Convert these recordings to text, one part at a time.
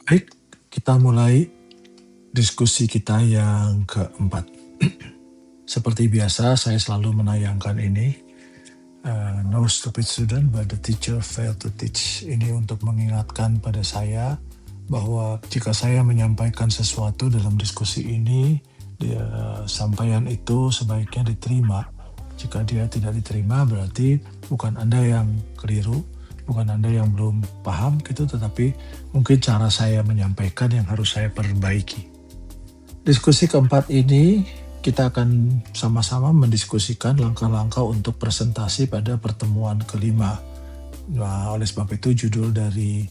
Baik, kita mulai diskusi kita yang keempat. Seperti biasa, saya selalu menayangkan ini, no stupid student but the teacher failed to teach. Ini untuk mengingatkan pada saya bahwa jika saya menyampaikan sesuatu dalam diskusi ini, sampaian itu sebaiknya diterima. Jika dia tidak diterima, berarti bukan Anda yang keliru, bukan Anda yang belum paham gitu, tetapi mungkin cara saya menyampaikan yang harus saya perbaiki. Diskusi keempat ini kita akan sama-sama mendiskusikan langkah-langkah untuk presentasi pada pertemuan kelima. Nah, oleh sebab itu judul dari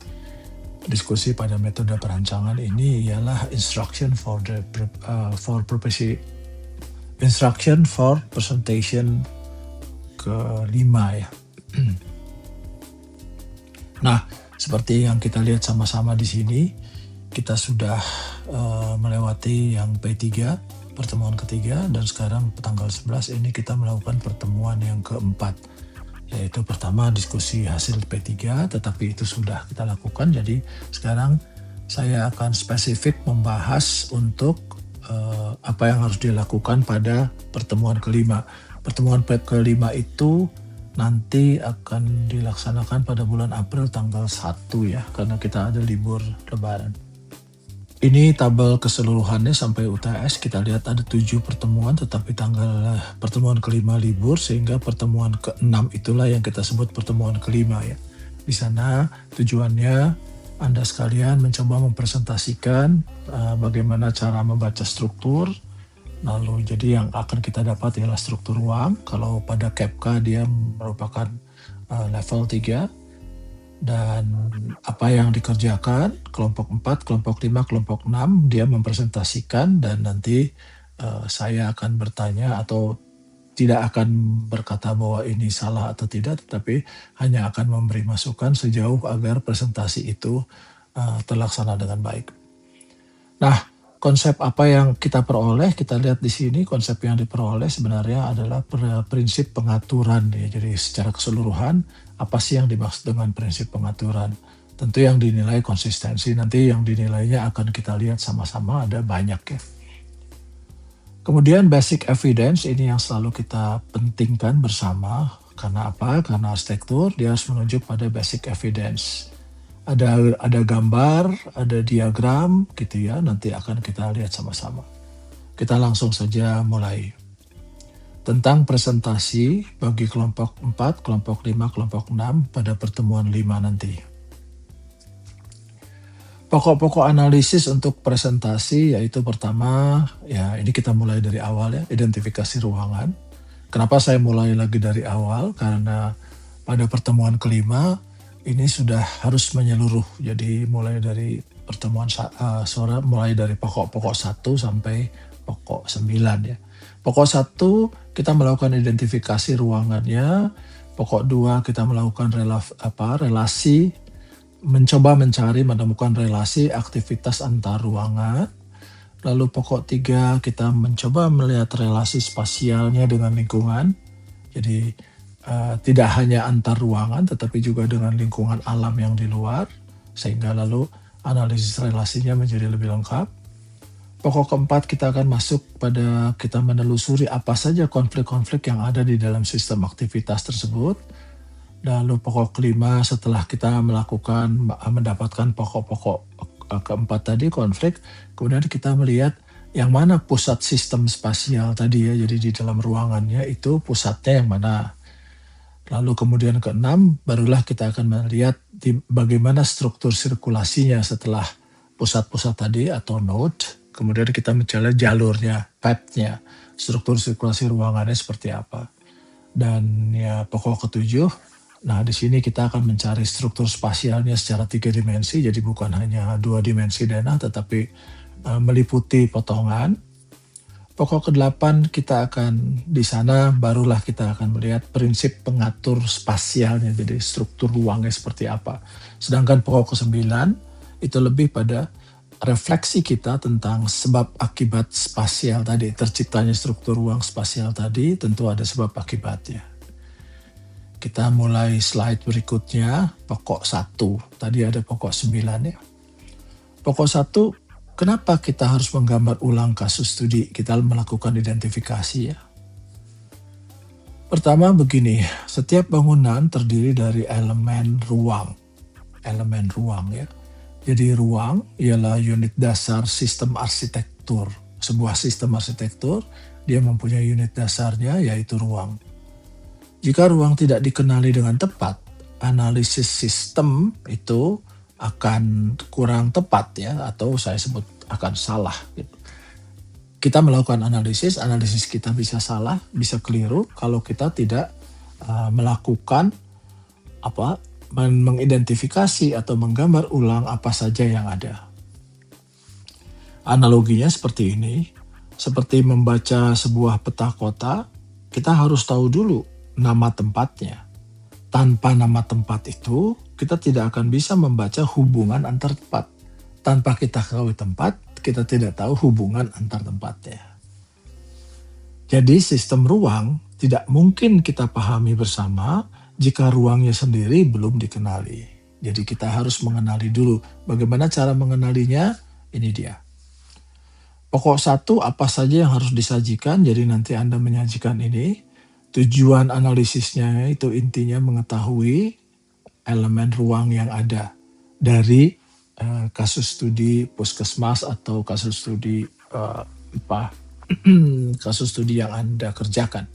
diskusi pada metode perancangan ini ialah Instruction for Presentation kelima ya. Nah, seperti yang kita lihat sama-sama di sini, kita sudah melewati yang P3, pertemuan ketiga, dan sekarang tanggal 11 ini kita melakukan pertemuan yang keempat, yaitu pertama diskusi hasil P3, tetapi itu sudah kita lakukan. Jadi sekarang saya akan spesifik membahas untuk apa yang harus dilakukan pada pertemuan kelima. Pertemuan kelima itu nanti akan dilaksanakan pada bulan April tanggal 1 ya, karena kita ada libur lebaran. Ini tabel keseluruhannya sampai UTS, kita lihat ada 7 pertemuan, tetapi pertemuan kelima libur, sehingga pertemuan ke-6 itulah yang kita sebut pertemuan kelima ya. Di sana tujuannya Anda sekalian mencoba mempresentasikan bagaimana cara membaca struktur, lalu jadi yang akan kita dapat ialah struktur ruang. Kalau pada CAPK dia merupakan level 3, dan apa yang dikerjakan kelompok 4, kelompok 5, kelompok 6 dia mempresentasikan, dan nanti saya akan bertanya atau tidak akan berkata bahwa ini salah atau tidak, tetapi hanya akan memberi masukan sejauh agar presentasi itu terlaksana dengan baik. Nah, konsep apa yang kita peroleh, kita lihat di sini konsep yang diperoleh sebenarnya adalah prinsip pengaturan ya. Jadi secara keseluruhan apa sih yang dimaksud dengan prinsip pengaturan? Tentu yang dinilai konsistensi, nanti yang dinilainya akan kita lihat sama-sama, ada banyak ya. Kemudian basic evidence, ini yang selalu kita pentingkan bersama. Karena apa? Karena arsitektur dia harus menunjuk pada basic evidence. Ada gambar, ada diagram gitu ya, nanti akan kita lihat sama-sama. Kita langsung saja mulai. Tentang presentasi bagi kelompok 4, kelompok 5, kelompok 6 pada pertemuan 5 nanti. Pokok-pokok analisis untuk presentasi yaitu pertama, ya ini kita mulai dari awal ya, identifikasi ruangan. Kenapa saya mulai lagi dari awal? Karena pada pertemuan kelima ini sudah harus menyeluruh. Jadi mulai dari pertemuan mulai dari pokok-pokok 1 sampai pokok 9 ya. Pokok 1 kita melakukan identifikasi ruangannya. Pokok 2 kita melakukan relasi, mencoba menemukan relasi aktivitas antar ruangan. Lalu pokok 3 kita mencoba melihat relasi spasialnya dengan lingkungan. Jadi tidak hanya antar ruangan tetapi juga dengan lingkungan alam yang di luar, sehingga lalu analisis relasinya menjadi lebih lengkap. Pokok keempat kita akan masuk pada kita menelusuri apa saja konflik-konflik yang ada di dalam sistem aktivitas tersebut. Lalu pokok kelima setelah kita mendapatkan pokok-pokok keempat tadi konflik, kemudian kita melihat yang mana pusat sistem spasial tadi ya, jadi di dalam ruangannya itu pusatnya yang mana. Lalu kemudian keenam barulah kita akan melihat bagaimana struktur sirkulasinya setelah pusat-pusat tadi atau node. Kemudian kita mencari jalurnya, path-nya, struktur sirkulasi ruangannya seperti apa. Dan ya pokok ketujuh, nah di sini kita akan mencari struktur spasialnya secara 3 dimensi, jadi bukan hanya 2 dimensi denah tetapi meliputi potongan. Pokok ke-8 kita akan di sana barulah kita akan melihat prinsip pengatur spasialnya, jadi struktur ruangnya seperti apa. Sedangkan pokok ke-9 itu lebih pada refleksi kita tentang sebab akibat spasial tadi, terciptanya struktur ruang spasial tadi tentu ada sebab akibatnya. Kita mulai slide berikutnya, pokok 1. Tadi ada pokok 9 ya. Pokok satu, kenapa kita harus menggambar ulang kasus studi? Kita melakukan identifikasi ya. Pertama begini, setiap bangunan terdiri dari elemen ruang. Elemen ruang ya. Jadi ruang ialah unit dasar sistem arsitektur. Sebuah sistem arsitektur, dia mempunyai unit dasarnya yaitu ruang. Jika ruang tidak dikenali dengan tepat, analisis sistem itu akan kurang tepat ya, atau saya sebut akan salah gitu. Kita melakukan analisis kita bisa salah, bisa keliru kalau kita tidak melakukan mengidentifikasi atau menggambar ulang apa saja yang ada. Analoginya seperti ini, seperti membaca sebuah peta kota, kita harus tahu dulu nama tempatnya. Tanpa nama tempat itu, kita tidak akan bisa membaca hubungan antar tempat. Tanpa kita ketahui tempat, kita tidak tahu hubungan antar tempatnya. Jadi sistem ruang tidak mungkin kita pahami bersama jika ruangnya sendiri belum dikenali. Jadi kita harus mengenali dulu. Bagaimana cara mengenalinya? Ini dia. Pokok satu, apa saja yang harus disajikan? Jadi nanti Anda menyajikan ini. Tujuan analisisnya itu intinya mengetahui elemen ruang yang ada dari kasus studi puskesmas atau kasus studi kasus studi yang Anda kerjakan.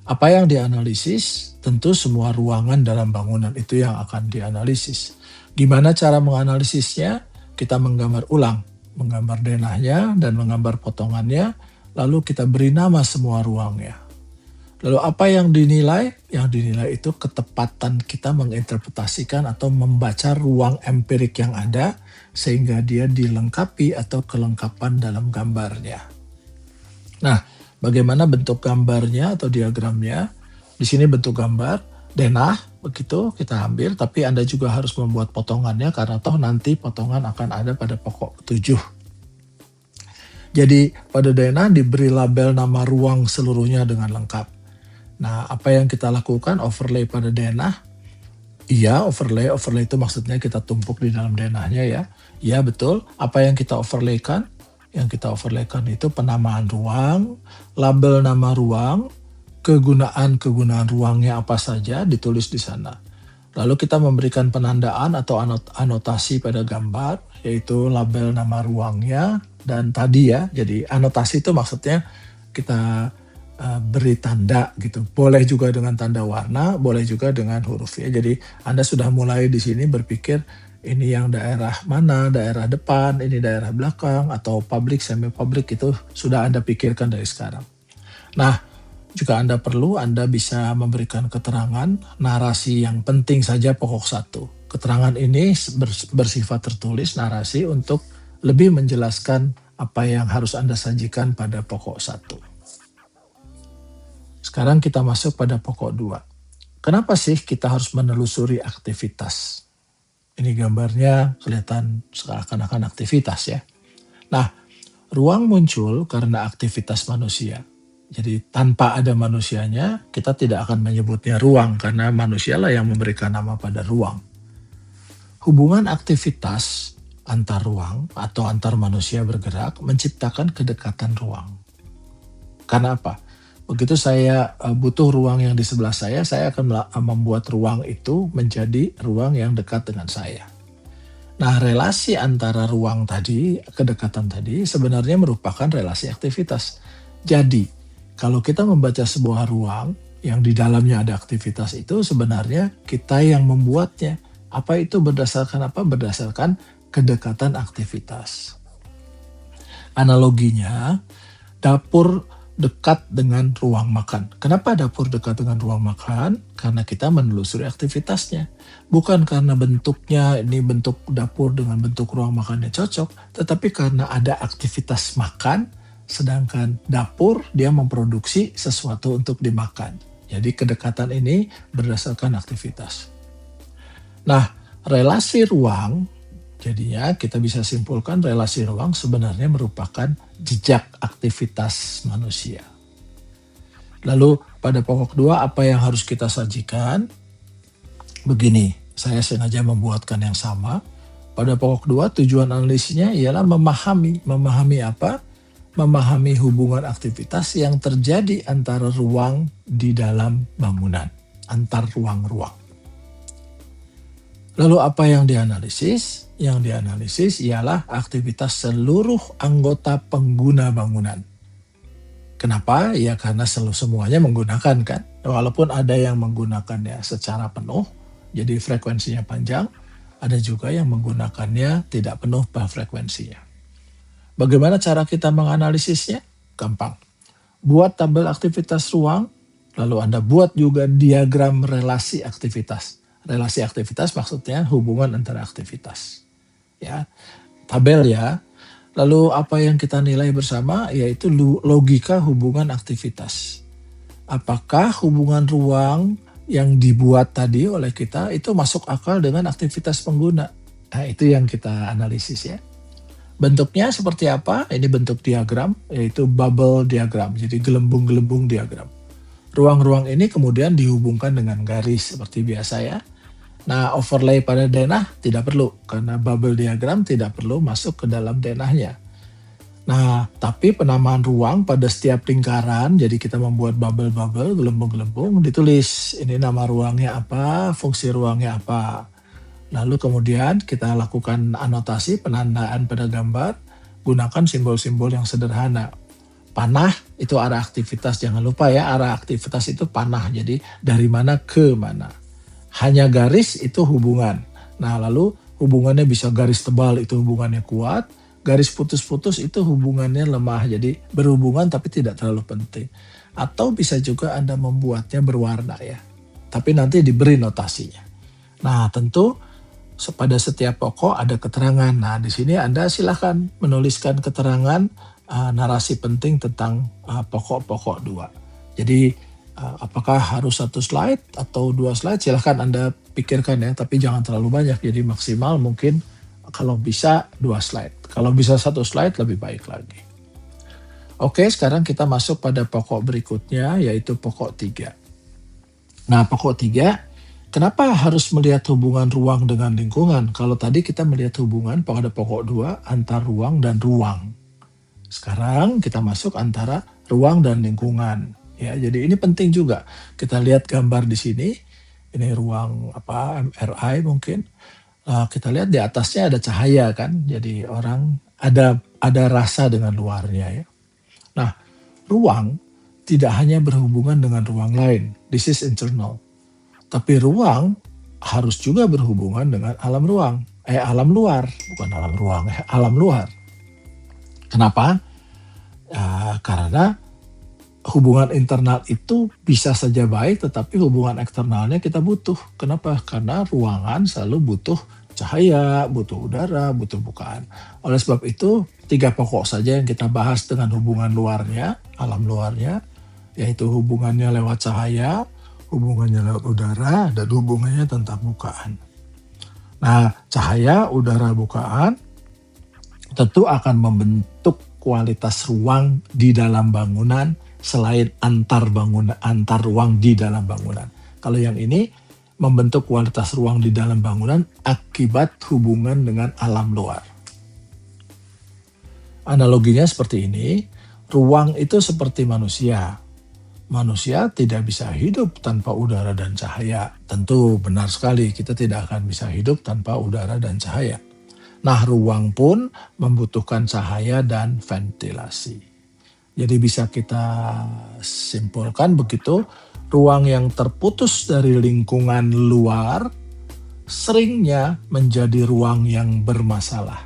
Apa yang dianalisis? Tentu semua ruangan dalam bangunan itu yang akan dianalisis. Gimana cara menganalisisnya? Kita menggambar ulang, menggambar denahnya dan menggambar potongannya, lalu kita beri nama semua ruangnya. Lalu apa yang dinilai? Yang dinilai itu ketepatan kita menginterpretasikan atau membaca ruang empirik yang ada sehingga dia dilengkapi atau kelengkapan dalam gambarnya. Nah, bagaimana bentuk gambarnya atau diagramnya? Di sini bentuk gambar, denah, begitu kita ambil, tapi Anda juga harus membuat potongannya karena toh nanti potongan akan ada pada pokok 7. Jadi pada denah diberi label nama ruang seluruhnya dengan lengkap. Nah, apa yang kita lakukan? Overlay pada denah. Iya, overlay itu maksudnya kita tumpuk di dalam denahnya ya. Iya, betul. Apa yang kita overlaykan? Yang kita overlaykan itu penamaan ruang, label nama ruang, kegunaan ruangnya apa saja ditulis di sana. Lalu kita memberikan penandaan atau anotasi pada gambar, yaitu label nama ruangnya dan tadi ya. Jadi anotasi itu maksudnya kita beri tanda gitu. Boleh juga dengan tanda warna, boleh juga dengan huruf ya. Jadi Anda sudah mulai di sini berpikir ini yang daerah mana, daerah depan, ini daerah belakang, atau public, semi public, itu sudah Anda pikirkan dari sekarang. Nah, jika Anda perlu, Anda bisa memberikan keterangan, narasi yang penting saja pokok 1. Keterangan ini bersifat tertulis, narasi untuk lebih menjelaskan apa yang harus Anda sajikan pada pokok 1. Sekarang kita masuk pada pokok 2. Kenapa sih kita harus menelusuri aktivitas? Ini gambarnya kelihatan seakan-akan aktivitas ya. Nah, ruang muncul karena aktivitas manusia. Jadi tanpa ada manusianya, kita tidak akan menyebutnya ruang karena manusialah yang memberikan nama pada ruang. Hubungan aktivitas antar ruang atau antar manusia bergerak menciptakan kedekatan ruang. Karena apa? Begitu saya butuh ruang yang di sebelah saya akan membuat ruang itu menjadi ruang yang dekat dengan saya. Nah, relasi antara ruang tadi, kedekatan tadi sebenarnya merupakan relasi aktivitas. Jadi, kalau kita membaca sebuah ruang yang di dalamnya ada aktivitas itu sebenarnya kita yang membuatnya. Apa itu berdasarkan apa? Berdasarkan kedekatan aktivitas. Analoginya, dapur dekat dengan ruang makan. Kenapa dapur dekat dengan ruang makan? Karena kita menelusuri aktivitasnya. Bukan karena bentuknya, ini bentuk dapur dengan bentuk ruang makannya cocok, tetapi karena ada aktivitas makan, sedangkan dapur dia memproduksi sesuatu untuk dimakan. Jadi kedekatan ini berdasarkan aktivitas. Nah, relasi ruang, jadinya kita bisa simpulkan relasi ruang sebenarnya merupakan jejak aktivitas manusia. Lalu pada pokok 2 apa yang harus kita sajikan? Begini, saya sengaja membuatkan yang sama. pada pokok 2 tujuan analisisnya ialah memahami. Memahami apa? Memahami hubungan aktivitas yang terjadi antara ruang di dalam bangunan, antar ruang-ruang. Lalu apa yang dianalisis? Yang dianalisis ialah aktivitas seluruh anggota pengguna bangunan. Kenapa? Ya karena semuanya menggunakan kan. Walaupun ada yang menggunakannya secara penuh, jadi frekuensinya panjang, ada juga yang menggunakannya tidak penuh frekuensinya. Bagaimana cara kita menganalisisnya? Gampang. Buat tabel aktivitas ruang, lalu Anda buat juga diagram relasi aktivitas. Relasi aktivitas maksudnya hubungan antara aktivitas. Ya, tabel ya. Lalu apa yang kita nilai bersama yaitu logika hubungan aktivitas. Apakah hubungan ruang yang dibuat tadi oleh kita itu masuk akal dengan aktivitas pengguna? Nah, itu yang kita analisis ya. Bentuknya seperti apa? Ini bentuk diagram, yaitu bubble diagram, jadi gelembung-gelembung diagram. Ruang-ruang ini kemudian dihubungkan dengan garis seperti biasa ya. Nah, overlay pada denah tidak perlu, karena bubble diagram tidak perlu masuk ke dalam denahnya. Nah, tapi penamaan ruang pada setiap lingkaran, jadi kita membuat bubble-bubble, gelembung-gelembung, ditulis ini nama ruangnya apa, fungsi ruangnya apa. Lalu kemudian kita lakukan anotasi penandaan pada gambar, gunakan simbol-simbol yang sederhana. Panah itu arah aktivitas, jangan lupa ya arah aktivitas itu panah, jadi dari mana ke mana. Hanya garis itu hubungan. Nah lalu hubungannya bisa garis tebal itu hubungannya kuat, garis putus-putus itu hubungannya lemah, jadi berhubungan tapi tidak terlalu penting. Atau bisa juga Anda membuatnya berwarna ya, tapi nanti diberi notasinya. Nah tentu pada setiap pokok ada keterangan. Nah, di sini Anda silakan menuliskan keterangan narasi penting tentang pokok-pokok 2. Jadi, apakah harus 1 slide atau 2 slide? Silakan Anda pikirkan ya, tapi jangan terlalu banyak. Jadi maksimal mungkin kalau bisa 2 slide. Kalau bisa 1 slide lebih baik lagi. Oke, sekarang kita masuk pada pokok berikutnya, yaitu pokok 3. Nah, pokok 3, kenapa harus melihat hubungan ruang dengan lingkungan? Kalau tadi kita melihat hubungan pada pokok 2 antar ruang dan ruang. Sekarang kita masuk antara ruang dan lingkungan. Ya, jadi ini penting juga. Kita lihat gambar di sini. Ini ruang MRI mungkin. Kita lihat di atasnya ada cahaya kan. Jadi orang ada rasa dengan luarnya ya. Nah, ruang tidak hanya berhubungan dengan ruang lain. This is internal. Tapi ruang harus juga berhubungan dengan alam ruang. Alam luar, bukan alam ruang, alam luar. Kenapa? Karena hubungan internal itu bisa saja baik, tetapi hubungan eksternalnya kita butuh. Kenapa? Karena ruangan selalu butuh cahaya, butuh udara, butuh bukaan. Oleh sebab itu, 3 pokok saja yang kita bahas dengan hubungan luarnya, alam luarnya, yaitu hubungannya lewat cahaya, hubungannya lewat udara, dan hubungannya tentang bukaan. Nah, cahaya, udara, bukaan tentu akan membentuk kualitas ruang di dalam bangunan selain antar ruang di dalam bangunan. Kalau yang ini membentuk kualitas ruang di dalam bangunan akibat hubungan dengan alam luar. Analoginya seperti ini, ruang itu seperti manusia. Manusia tidak bisa hidup tanpa udara dan cahaya. Tentu benar sekali, kita tidak akan bisa hidup tanpa udara dan cahaya. Nah, ruang pun membutuhkan cahaya dan ventilasi. Jadi bisa kita simpulkan begitu, ruang yang terputus dari lingkungan luar seringnya menjadi ruang yang bermasalah.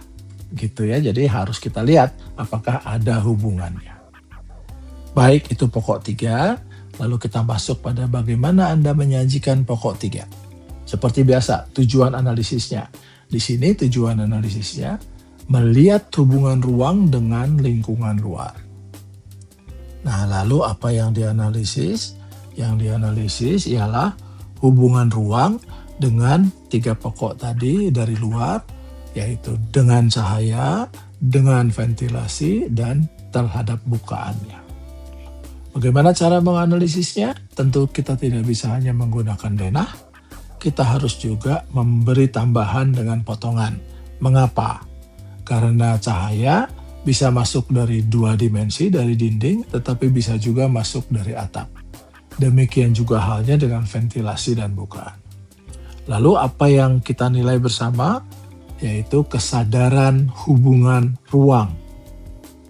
Gitu ya, jadi harus kita lihat apakah ada hubungannya. Baik, itu pokok 3, lalu kita masuk pada bagaimana Anda menyajikan pokok 3. Seperti biasa, tujuan analisisnya. Di sini tujuan analisisnya melihat hubungan ruang dengan lingkungan luar. Nah, lalu apa yang dianalisis? Yang dianalisis ialah hubungan ruang dengan 3 pokok tadi dari luar, yaitu dengan cahaya, dengan ventilasi, dan terhadap bukaannya. Bagaimana cara menganalisisnya? Tentu kita tidak bisa hanya menggunakan denah, kita harus juga memberi tambahan dengan potongan, Mengapa? Karena cahaya bisa masuk dari 2 dimensi, dari dinding, tetapi bisa juga masuk dari atap. Demikian juga halnya dengan ventilasi dan bukaan. Lalu apa yang kita nilai bersama? Yaitu kesadaran hubungan ruang.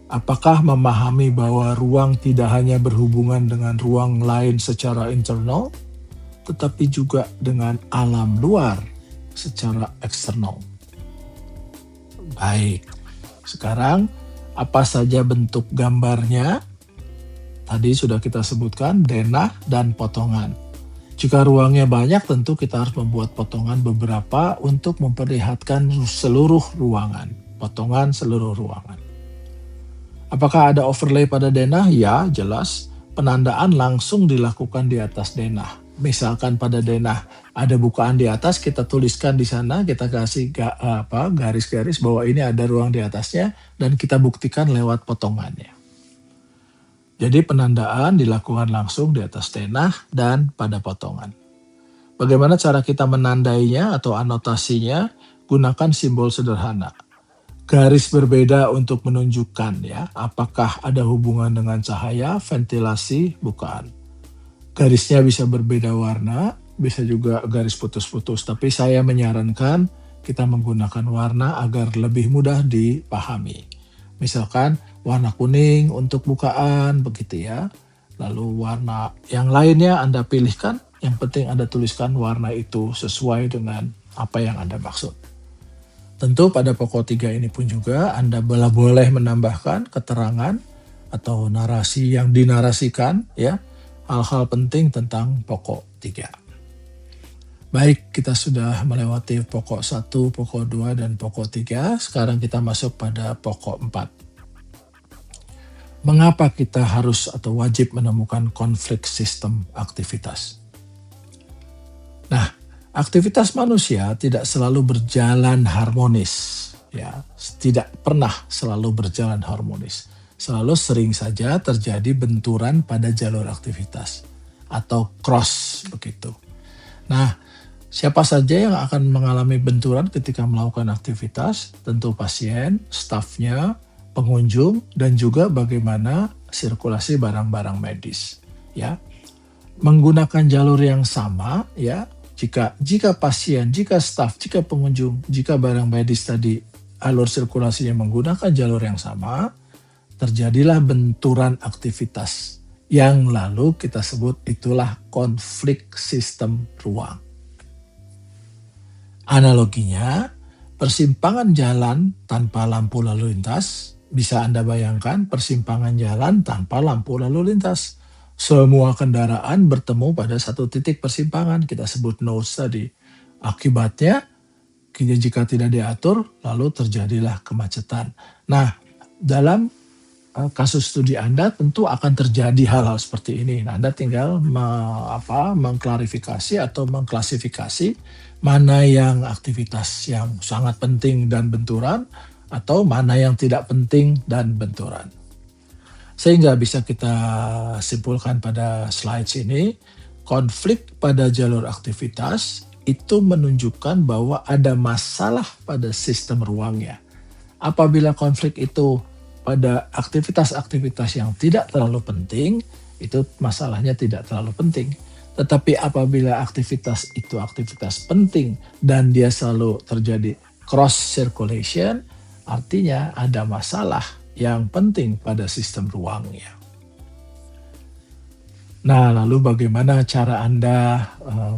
Apakah memahami bahwa ruang tidak hanya berhubungan dengan ruang lain secara internal, tetapi juga dengan alam luar secara eksternal. Baik, sekarang apa saja bentuk gambarnya? Tadi sudah kita sebutkan denah dan potongan. Jika ruangnya banyak, tentu kita harus membuat potongan beberapa untuk memperlihatkan seluruh ruangan. Potongan seluruh ruangan. Apakah ada overlay pada denah? Ya, jelas. Penandaan langsung dilakukan di atas denah. Misalkan pada denah ada bukaan di atas, kita tuliskan di sana, kita kasih garis-garis bahwa ini ada ruang di atasnya, dan kita buktikan lewat potongannya. Jadi penandaan dilakukan langsung di atas denah dan pada potongan. Bagaimana cara kita menandainya atau anotasinya? Gunakan simbol sederhana. Garis berbeda untuk menunjukkan ya, apakah ada hubungan dengan cahaya, ventilasi, bukaan. Garisnya bisa berbeda warna, bisa juga garis putus-putus, tapi saya menyarankan kita menggunakan warna agar lebih mudah dipahami. Misalkan warna kuning untuk bukaan, begitu ya. Lalu warna yang lainnya Anda pilihkan, yang penting Anda tuliskan warna itu sesuai dengan apa yang Anda maksud. Tentu pada pokok 3 ini pun juga Anda boleh menambahkan keterangan atau narasi yang dinarasikan ya, hal-hal penting tentang pokok 3. Baik, kita sudah melewati pokok 1, pokok 2, dan pokok 3. Sekarang kita masuk pada pokok 4. Mengapa kita harus atau wajib menemukan konflik sistem aktivitas? Nah, aktivitas manusia tidak selalu berjalan harmonis, ya, tidak pernah selalu berjalan harmonis. Selalu sering saja terjadi benturan pada jalur aktivitas atau cross begitu. Nah, siapa saja yang akan mengalami benturan ketika melakukan aktivitas? Tentu pasien, stafnya, pengunjung, dan juga bagaimana sirkulasi barang-barang medis, ya. Menggunakan jalur yang sama, ya. Jika pasien, jika staf, jika pengunjung, jika barang medis tadi alur sirkulasinya menggunakan jalur yang sama, terjadilah benturan aktivitas yang lalu kita sebut itulah konflik sistem ruang. Analoginya, persimpangan jalan tanpa lampu lalu lintas, bisa Anda bayangkan persimpangan jalan tanpa lampu lalu lintas. Semua kendaraan bertemu pada satu titik persimpangan, kita sebut nodes tadi. Akibatnya, jika tidak diatur, lalu terjadilah kemacetan. Nah, dalam kasus studi Anda tentu akan terjadi hal-hal seperti ini. Nah, Anda tinggal mengklarifikasi atau mengklasifikasi mana yang aktivitas yang sangat penting dan benturan, atau mana yang tidak penting dan benturan. Sehingga bisa kita simpulkan pada slides ini, konflik pada jalur aktivitas itu menunjukkan bahwa ada masalah pada sistem ruangnya. Apabila konflik itu pada aktivitas-aktivitas yang tidak terlalu penting, itu masalahnya tidak terlalu penting. Tetapi apabila aktivitas itu aktivitas penting dan dia selalu terjadi cross circulation, artinya ada masalah yang penting pada sistem ruangnya. Nah, lalu bagaimana cara Anda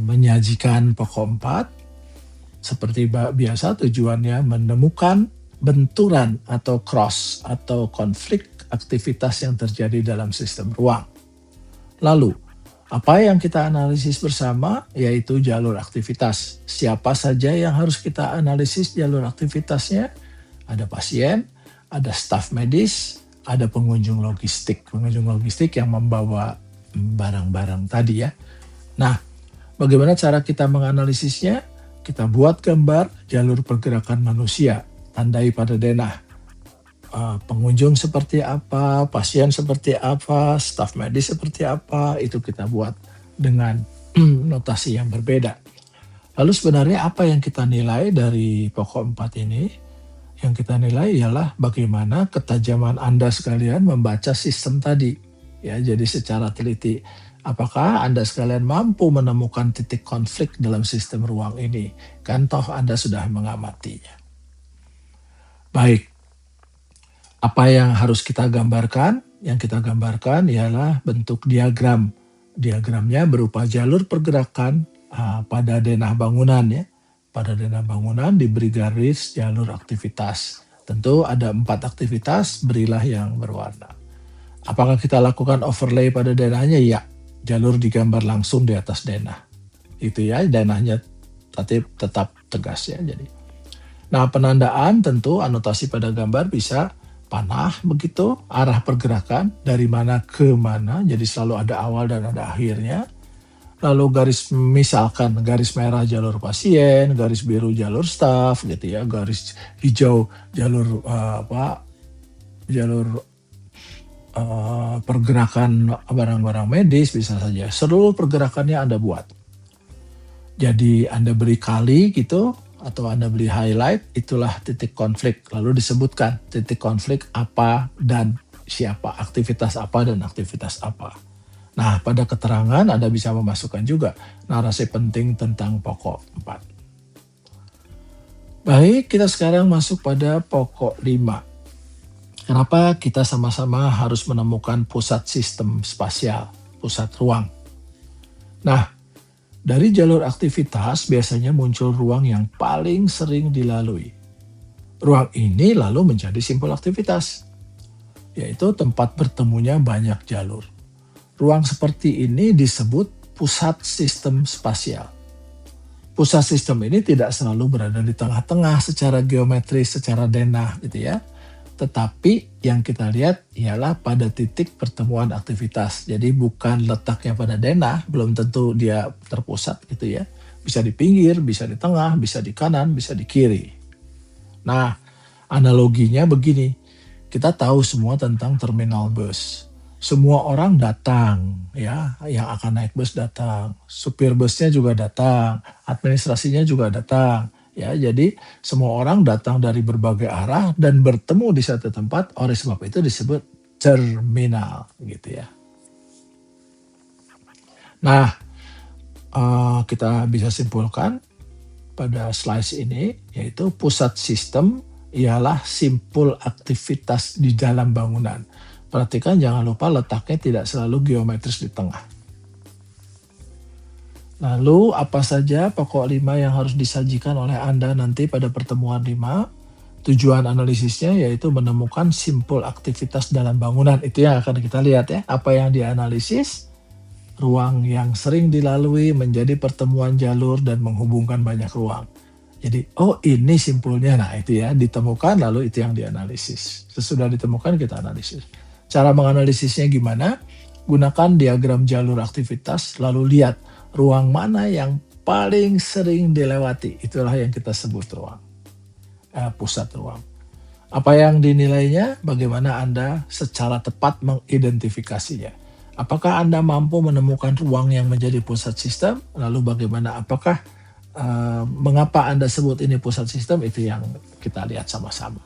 menyajikan pokok 4? Seperti biasa, tujuannya menemukan benturan atau cross atau konflik aktivitas yang terjadi dalam sistem ruang. Lalu, apa yang kita analisis bersama? Yaitu jalur aktivitas. Siapa saja yang harus kita analisis jalur aktivitasnya? Ada pasien, ada staf medis, ada pengunjung logistik. Pengunjung logistik yang membawa barang-barang tadi ya. Nah, bagaimana cara kita menganalisisnya? Kita buat gambar jalur pergerakan manusia, tandai pada denah. Pengunjung seperti apa, pasien seperti apa, staf medis seperti apa, itu kita buat dengan notasi yang berbeda. Lalu sebenarnya apa yang kita nilai dari pokok 4 ini? yang kita nilai ialah bagaimana ketajaman Anda sekalian membaca sistem tadi. Ya, jadi secara teliti, apakah Anda sekalian mampu menemukan titik konflik dalam sistem ruang ini? Kan toh Anda sudah mengamatinya. Baik, apa yang harus kita gambarkan? Yang kita gambarkan ialah bentuk diagram. Diagramnya berupa jalur pergerakan pada denah bangunan ya. Pada denah bangunan diberi garis jalur aktivitas. Tentu ada 4 aktivitas, berilah yang berwarna. Apakah kita lakukan overlay pada denahnya? Ya, jalur digambar langsung di atas denah. Itu ya, denahnya tetap tegas ya. Jadi, nah penandaan tentu anotasi pada gambar bisa panah begitu, arah pergerakan dari mana ke mana, jadi selalu ada awal dan ada akhirnya. Lalu misalkan garis merah jalur pasien, garis biru jalur staf gitu ya, garis hijau jalur pergerakan barang-barang medis bisa saja. Seluruh pergerakannya Anda buat. Jadi Anda beri kali gitu atau Anda beri highlight, itulah titik konflik. Lalu disebutkan titik konflik apa dan siapa, aktivitas apa dan aktivitas apa. Nah, pada keterangan Anda bisa memasukkan juga narasi penting tentang pokok 4. Baik, kita sekarang masuk pada pokok 5. Kenapa kita sama-sama harus menemukan pusat sistem spasial, pusat ruang? Nah, dari jalur aktivitas biasanya muncul ruang yang paling sering dilalui. Ruang ini lalu menjadi simpul aktivitas, yaitu tempat bertemunya banyak jalur. Ruang seperti ini disebut pusat sistem spasial. Pusat sistem ini tidak selalu berada di tengah-tengah secara geometris, secara denah gitu ya. Tetapi yang kita lihat ialah pada titik pertemuan aktivitas. Jadi bukan letaknya pada denah, belum tentu dia terpusat gitu ya. Bisa di pinggir, bisa di tengah, bisa di kanan, bisa di kiri. Nah, analoginya begini. Kita tahu semua tentang terminal bus. Semua orang datang ya, yang akan naik bus datang, supir busnya juga datang, administrasinya juga datang ya. Jadi semua orang datang dari berbagai arah dan bertemu di satu tempat, oleh sebab itu disebut terminal gitu ya. Nah, kita bisa simpulkan pada slide ini, yaitu pusat sistem ialah simpul aktivitas di dalam bangunan. Perhatikan jangan lupa letaknya tidak selalu geometris di tengah. Lalu apa saja pokok 5 yang harus disajikan oleh Anda nanti pada pertemuan 5? Tujuan analisisnya yaitu menemukan simpul aktivitas dalam bangunan. Itu yang akan kita lihat ya. Apa yang dianalisis? Ruang yang sering dilalui menjadi pertemuan jalur dan menghubungkan banyak ruang. Jadi, oh ini simpulnya. Nah itu ya, ditemukan lalu itu yang dianalisis. Sesudah ditemukan kita analisis. Cara menganalisisnya gimana? Gunakan diagram jalur aktivitas, lalu lihat ruang mana yang paling sering dilewati. Itulah yang kita sebut ruang, pusat ruang. Apa yang dinilainya? Bagaimana Anda secara tepat mengidentifikasinya? Apakah Anda mampu menemukan ruang yang menjadi pusat sistem? Lalu bagaimana? Apakah mengapa Anda sebut ini pusat sistem? Itu yang kita lihat sama-sama.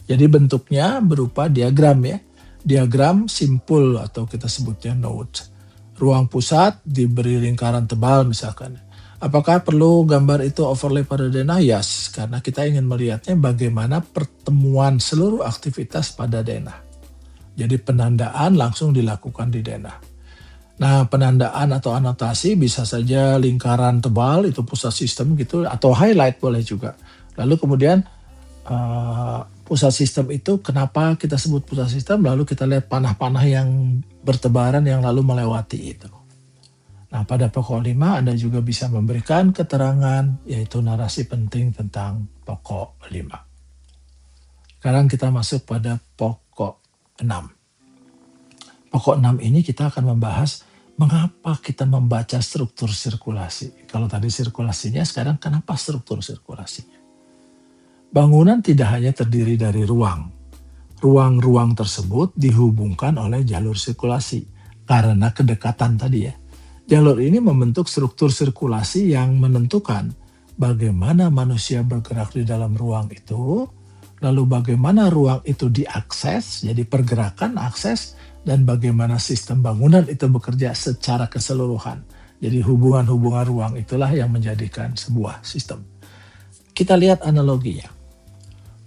Jadi bentuknya berupa diagram ya. Diagram simpul atau kita sebutnya node. Ruang pusat diberi lingkaran tebal misalkan. Apakah perlu gambar itu overlay pada denah? Yes, karena kita ingin melihatnya bagaimana pertemuan seluruh aktivitas pada denah. Jadi penandaan langsung dilakukan di denah. Nah, penandaan atau anotasi bisa saja lingkaran tebal itu pusat sistem gitu, atau highlight boleh juga. Lalu kemudian pusat sistem itu kenapa kita sebut pusat sistem, lalu kita lihat panah-panah yang bertebaran yang lalu melewati itu. Nah, pada pokok 5 Anda juga bisa memberikan keterangan yaitu narasi penting tentang pokok 5. Sekarang kita masuk pada pokok 6. Pokok 6 ini kita akan membahas mengapa kita membaca struktur sirkulasi. Kalau tadi sirkulasinya, sekarang kenapa struktur sirkulasinya? Bangunan tidak hanya terdiri dari ruang. Ruang-ruang tersebut dihubungkan oleh jalur sirkulasi karena kedekatan tadi ya. Jalur ini membentuk struktur sirkulasi yang menentukan bagaimana manusia bergerak di dalam ruang itu, Lalu bagaimana ruang itu diakses, jadi pergerakan, akses, dan bagaimana sistem bangunan itu bekerja secara keseluruhan. Jadi hubungan-hubungan ruang itulah yang menjadikan sebuah sistem. Kita lihat analoginya.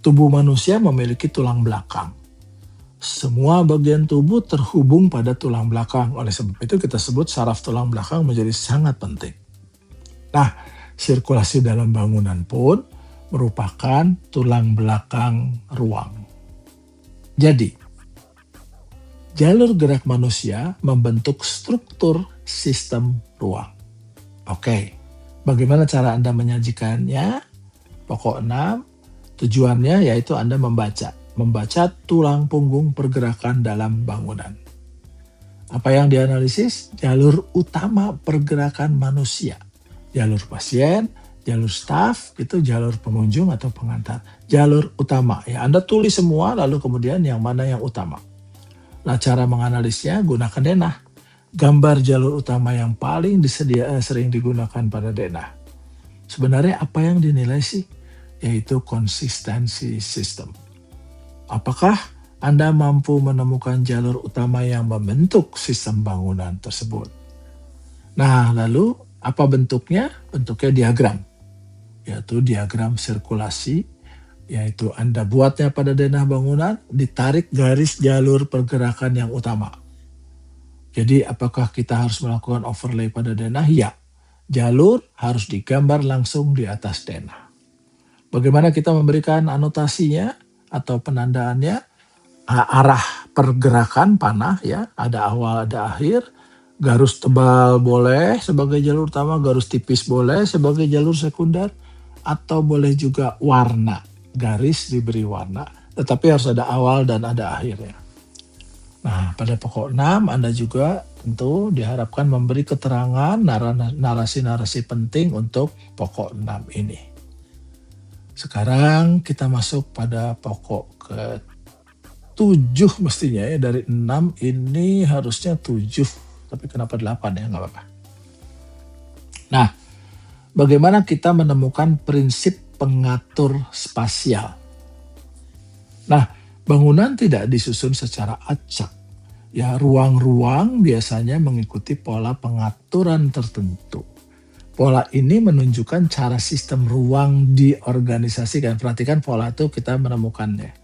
Tubuh manusia memiliki tulang belakang. Semua bagian tubuh terhubung pada tulang belakang. Oleh sebab itu kita sebut saraf tulang belakang menjadi sangat penting. Nah, sirkulasi dalam bangunan pun merupakan tulang belakang ruang. Jadi, jalur gerak manusia membentuk struktur sistem ruang. Oke, bagaimana cara Anda menyajikannya? Pokok 6, tujuannya yaitu Anda membaca tulang punggung pergerakan dalam bangunan. Apa yang dianalisis? Jalur utama pergerakan manusia. Jalur pasien, jalur staf, itu jalur pengunjung atau pengantar. Jalur utama, ya Anda tulis semua lalu kemudian yang mana yang utama. Nah, cara menganalisnya gunakan denah. Gambar jalur utama yang paling sering digunakan pada denah. Sebenarnya apa yang dinilai sih? Yaitu konsistensi sistem. Apakah Anda mampu menemukan jalur utama yang membentuk sistem bangunan tersebut? Nah, lalu apa bentuknya? Bentuknya diagram. Yaitu diagram sirkulasi, yaitu Anda buatnya pada denah bangunan, ditarik garis jalur pergerakan yang utama. Jadi apakah kita harus melakukan overlay pada denah? Ya, jalur harus digambar langsung di atas denah. Bagaimana kita memberikan anotasinya atau penandaannya? Arah pergerakan panah, ya, ada awal ada akhir. Garis tebal boleh sebagai jalur utama, garis tipis boleh sebagai jalur sekunder, atau boleh juga warna, garis diberi warna, tetapi harus ada awal dan ada akhirnya. Nah, pada pokok 6 Anda juga tentu diharapkan memberi keterangan narasi-narasi penting untuk pokok 6 ini. Sekarang kita masuk pada pokok ke-7 mestinya ya, dari 6 ini harusnya 7, tapi kenapa 8 ya, nggak apa-apa. Nah, bagaimana kita menemukan prinsip pengatur spasial? Nah, bangunan tidak disusun secara acak. Ya, ruang-ruang biasanya mengikuti pola pengaturan tertentu. Pola ini menunjukkan cara sistem ruang diorganisasikan. Perhatikan pola itu kita menemukannya.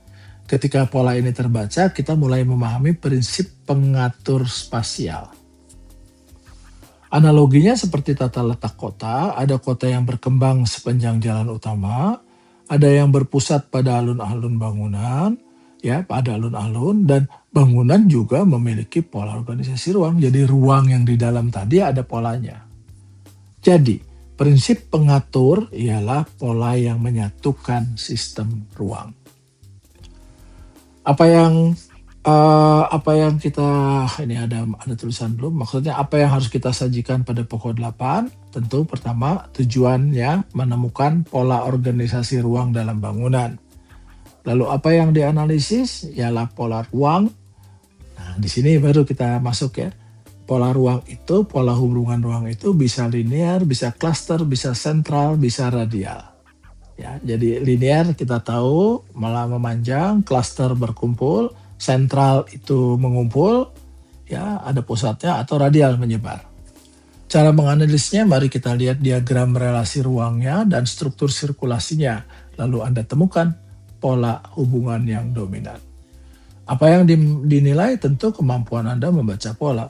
Ketika pola ini terbaca, kita mulai memahami prinsip pengatur spasial. Analoginya seperti tata letak kota, ada kota yang berkembang sepanjang jalan utama, ada yang berpusat pada alun-alun bangunan, ya, pada alun-alun, dan bangunan juga memiliki pola organisasi ruang. Jadi ruang yang di dalam tadi ada polanya. Jadi, prinsip pengatur ialah pola yang menyatukan sistem ruang. Apa yang kita, ini ada tulisan belum, maksudnya apa yang harus kita sajikan pada pokok 8? Tentu pertama tujuannya menemukan pola organisasi ruang dalam bangunan. Lalu apa yang dianalisis? Ialah pola ruang. Nah, di sini baru kita masuk ya. Pola ruang itu, pola hubungan ruang itu bisa linear, bisa cluster, bisa sentral, bisa radial. Ya, jadi linear kita tahu malah memanjang, cluster berkumpul, sentral itu mengumpul, ya ada pusatnya, atau radial menyebar. Cara menganalisisnya, mari kita lihat diagram relasi ruangnya dan struktur sirkulasinya. Lalu Anda temukan pola hubungan yang dominan. Apa yang dinilai? Tentu kemampuan Anda membaca pola.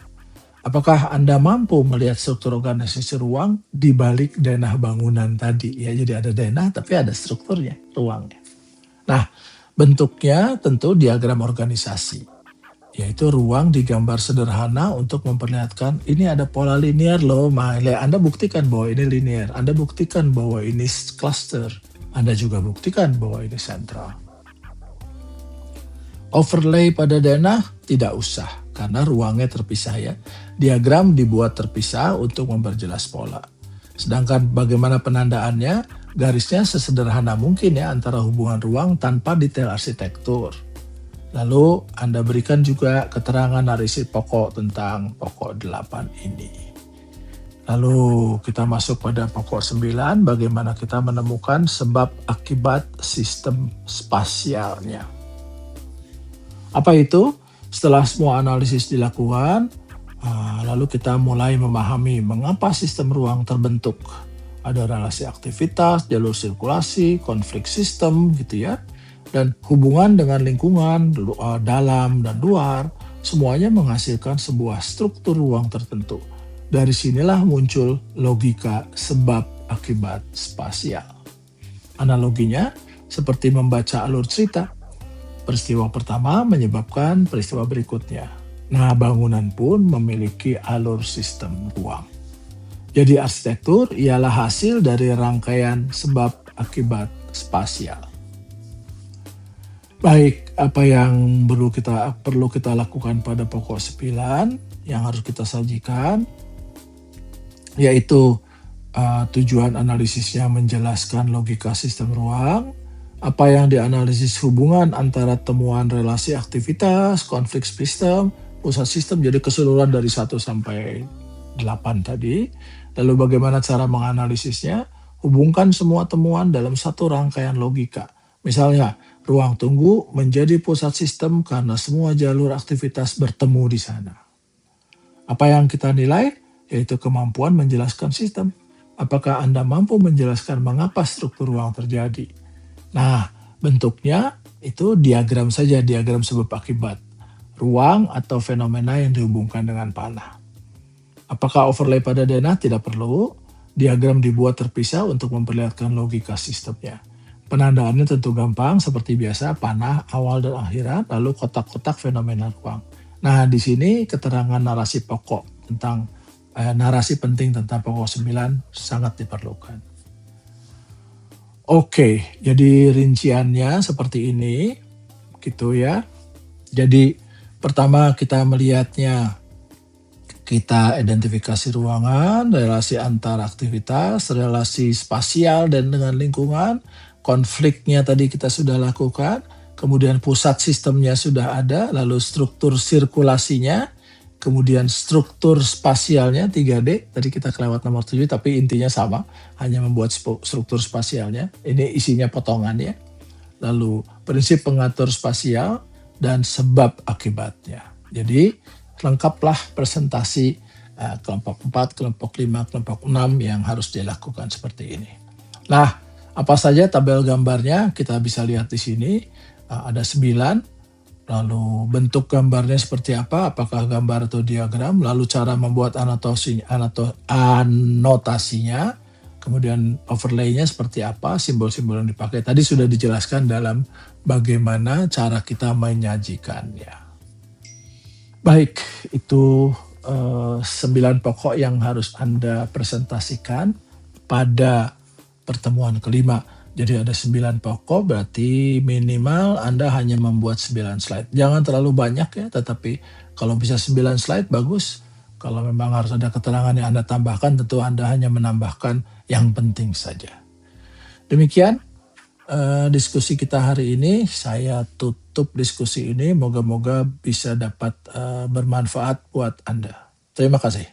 Apakah Anda mampu melihat struktur organisasi ruang di balik denah bangunan tadi? Ya, jadi ada denah tapi ada strukturnya, ruangnya. Nah, bentuknya tentu diagram organisasi, yaitu ruang digambar sederhana untuk memperlihatkan ini ada pola linear loh. Anda buktikan bahwa ini linear, Anda buktikan bahwa ini cluster, Anda juga buktikan bahwa ini sentral. Overlay pada denah tidak usah karena ruangnya terpisah ya. Diagram dibuat terpisah untuk memperjelas pola. Sedangkan bagaimana penandaannya? Garisnya sesederhana mungkin ya antara hubungan ruang tanpa detail arsitektur. Lalu Anda berikan juga keterangan narasi pokok tentang pokok 8 ini. Lalu kita masuk pada pokok 9, bagaimana kita menemukan sebab akibat sistem spasialnya. Apa itu? Setelah semua analisis dilakukan, lalu kita mulai memahami mengapa sistem ruang terbentuk. Ada relasi aktivitas, jalur sirkulasi, konflik sistem gitu ya. Dan hubungan dengan lingkungan, dalam dan luar, semuanya menghasilkan sebuah struktur ruang tertentu. Dari sinilah muncul logika sebab akibat spasial. Analoginya seperti membaca alur cerita. Peristiwa pertama menyebabkan peristiwa berikutnya. Nah, bangunan pun memiliki alur sistem ruang. Jadi arsitektur ialah hasil dari rangkaian sebab akibat spasial. Baik, apa yang perlu kita lakukan pada pokok 9 yang harus kita sajikan, yaitu tujuan analisisnya menjelaskan logika sistem ruang, apa yang dianalisis hubungan antara temuan relasi aktivitas, konflik sistem, pusat sistem, jadi keseluruhan dari 1 sampai 8 tadi. Lalu bagaimana cara menganalisisnya? Hubungkan semua temuan dalam satu rangkaian logika. Misalnya, ruang tunggu menjadi pusat sistem karena semua jalur aktivitas bertemu di sana. Apa yang kita nilai? Yaitu kemampuan menjelaskan sistem. Apakah Anda mampu menjelaskan mengapa struktur ruang terjadi? Nah, bentuknya itu diagram saja, diagram sebab akibat. Ruang atau fenomena yang dihubungkan dengan panah. Apakah overlay pada denah? Tidak perlu. Diagram dibuat terpisah untuk memperlihatkan logika sistemnya. Penandaannya tentu gampang, seperti biasa, panah, awal dan akhiran, lalu kotak-kotak fenomena ruang. Nah, di sini keterangan narasi pokok tentang narasi penting tentang pokok 9 sangat diperlukan. Oke, jadi rinciannya seperti ini, gitu ya. Jadi pertama kita melihatnya, kita identifikasi ruangan, relasi antar aktivitas, relasi spasial dan dengan lingkungan, konfliknya tadi kita sudah lakukan, kemudian pusat sistemnya sudah ada, lalu struktur sirkulasinya, kemudian struktur spasialnya 3D, tadi kita kelewat nomor 7 tapi intinya sama, hanya membuat struktur spasialnya, ini isinya potongannya. Lalu prinsip pengatur spasial dan sebab akibatnya. Jadi lengkaplah presentasi kelompok 4, kelompok 5, kelompok 6 yang harus dilakukan seperti ini. Nah, apa saja tabel gambarnya kita bisa lihat di sini, ada 9. Lalu bentuk gambarnya seperti apa, apakah gambar atau diagram, lalu cara membuat anotasinya, kemudian overlay-nya seperti apa, simbol-simbol yang dipakai. Tadi sudah dijelaskan dalam bagaimana cara kita menyajikannya. Baik, itu 9 pokok yang harus Anda presentasikan pada pertemuan kelima. Jadi ada 9 pokok, berarti minimal Anda hanya membuat 9 slide. Jangan terlalu banyak ya, tetapi kalau bisa 9 slide bagus. Kalau memang harus ada keterangan yang Anda tambahkan, tentu Anda hanya menambahkan yang penting saja. Demikian diskusi kita hari ini. Saya tutup diskusi ini, moga-moga bisa dapat bermanfaat buat Anda. Terima kasih.